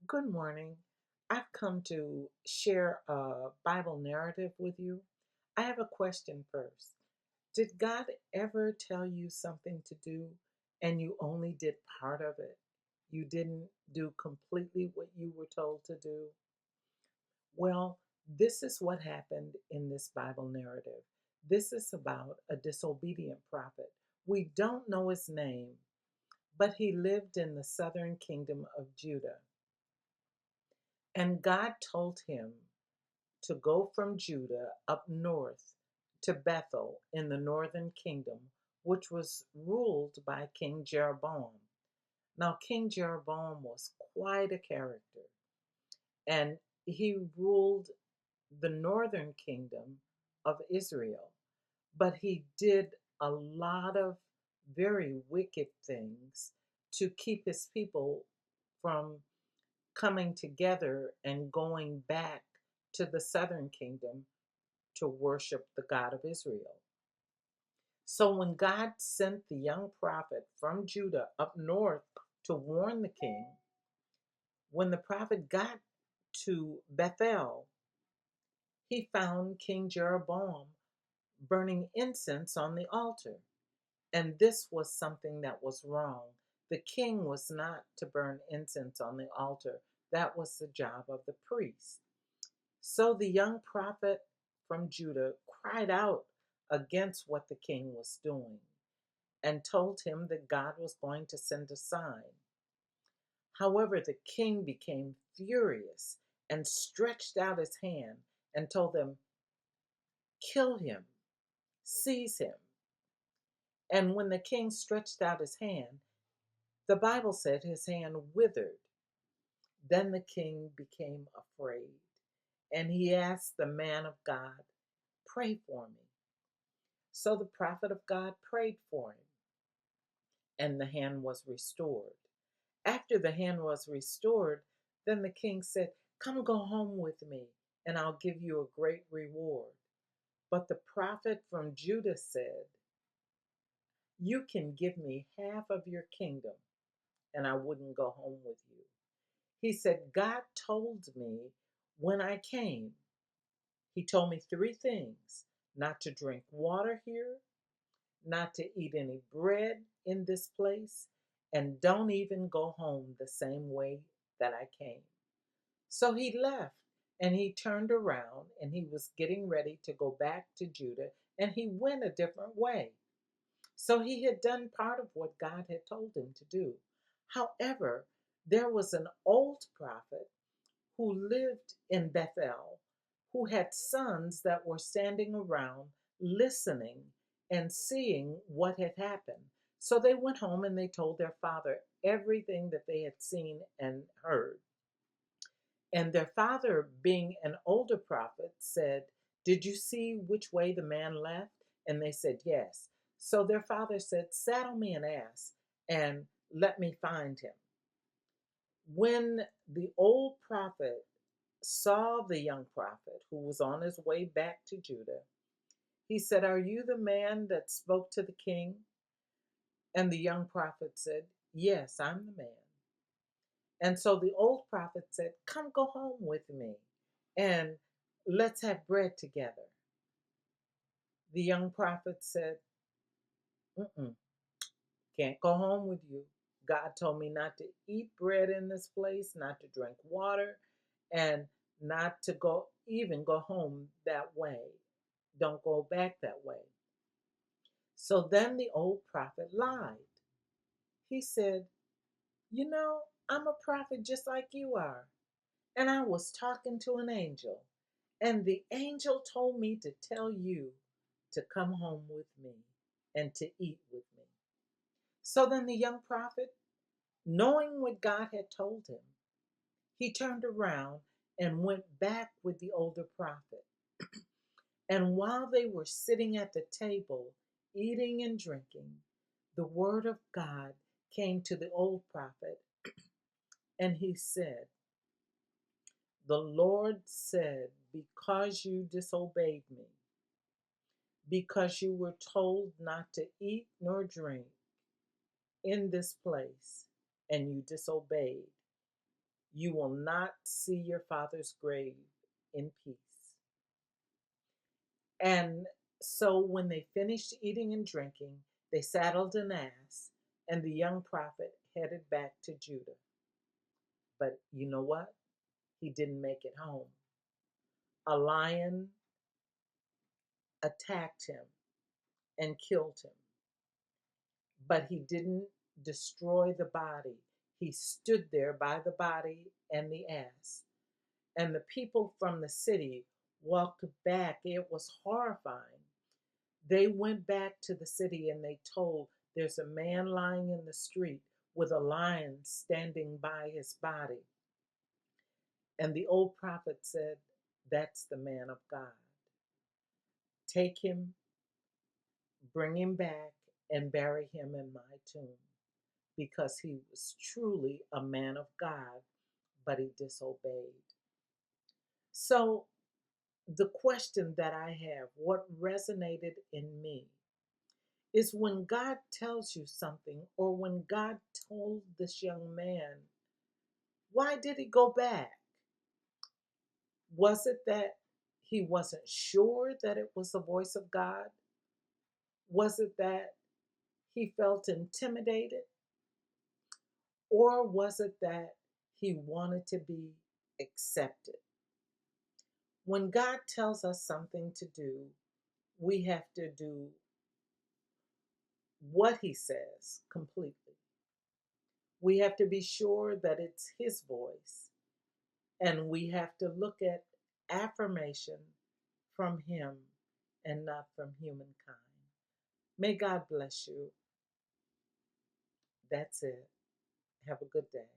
Good morning. I've come to share a Bible narrative with you. I have a question first. Did God ever tell you something to do and you only did part of it? You didn't do completely what you were told to do? Well, this is what happened in this Bible narrative. This is about a disobedient prophet. We don't know his name, but he lived in the southern kingdom of Judah. And God told him to go from Judah up north to Bethel in the northern kingdom, which was ruled by King Jeroboam. Now, King Jeroboam was quite a character, and he ruled the northern kingdom of Israel, but he did a lot of very wicked things to keep his people from coming together and going back to the southern kingdom to worship the God of Israel. So when God sent the young prophet from Judah up north to warn the king, when the prophet got to Bethel, he found King Jeroboam burning incense on the altar. And this was something that was wrong. The king was not to burn incense on the altar. That was the job of the priest. So the young prophet from Judah cried out against what the king was doing and told him that God was going to send a sign. However, the king became furious and stretched out his hand and told them, "Kill him, seize him." And when the king stretched out his hand, the Bible said his hand withered. Then the king became afraid and he asked the man of God, "Pray for me." So the prophet of God prayed for him, and the hand was restored. After the hand was restored, then the king said, "Come go home with me, and I'll give you a great reward." But the prophet from Judah said, "You can give me half of your kingdom, and I wouldn't go home with you." He said, "God told me when I came, he told me three things: not to drink water here, not to eat any bread in this place, and don't even go home the same way that I came." So he left and he turned around and he was getting ready to go back to Judah and he went a different way. So he had done part of what God had told him to do. However, there was an old prophet who lived in Bethel who had sons that were standing around listening and seeing what had happened. So they went home and they told their father everything that they had seen and heard. And their father, being an older prophet, said, "Did you see which way the man left?" And they said, "Yes." So their father said, "Saddle me an ass and let me find him." When the old prophet saw the young prophet who was on his way back to Judah, he said, "Are you the man that spoke to the king?" And the young prophet said, "Yes, I'm the man." And so the old prophet said, "Come go home with me and let's have bread together." The young prophet said, "Mm-mm, can't go home with you. God told me not to eat bread in this place, not to drink water, and not to go home that way. Don't go back that way." So then the old prophet lied. He said, I'm a prophet just like you are. And I was talking to an angel. And the angel told me to tell you to come home with me and to eat with me. So then the young prophet, knowing what God had told him, he turned around and went back with the older prophet. And while they were sitting at the table, eating and drinking, the word of God came to the old prophet, and he said, "The Lord said, because you disobeyed me, because you were told not to eat nor drink in this place, and you disobeyed, You will not see your father's grave in peace. And so when they finished eating and drinking, they saddled an ass, and the young prophet headed back to Judah. But you know what? He didn't make it home. A lion attacked him and killed him, but he didn't destroy the body. He stood there by the body and the ass. And the people from the city walked back. It was horrifying. They went back to the city and they told, there's a man lying in the street with a lion standing by his body. And the old prophet said, that's the man of God. Take him, bring him back, and bury him in my tomb, because he was truly a man of God, but he disobeyed. So the question that I have, what resonated in me, is when God tells you something, or when God told this young man, why did he go back? Was it that he wasn't sure that it was the voice of God? Was it that he felt intimidated? Or was it that he wanted to be accepted? When God tells us something to do, we have to do what he says completely. We have to be sure that it's his voice, and we have to look at affirmation from him and not from humankind. May God bless you. That's it. Have a good day.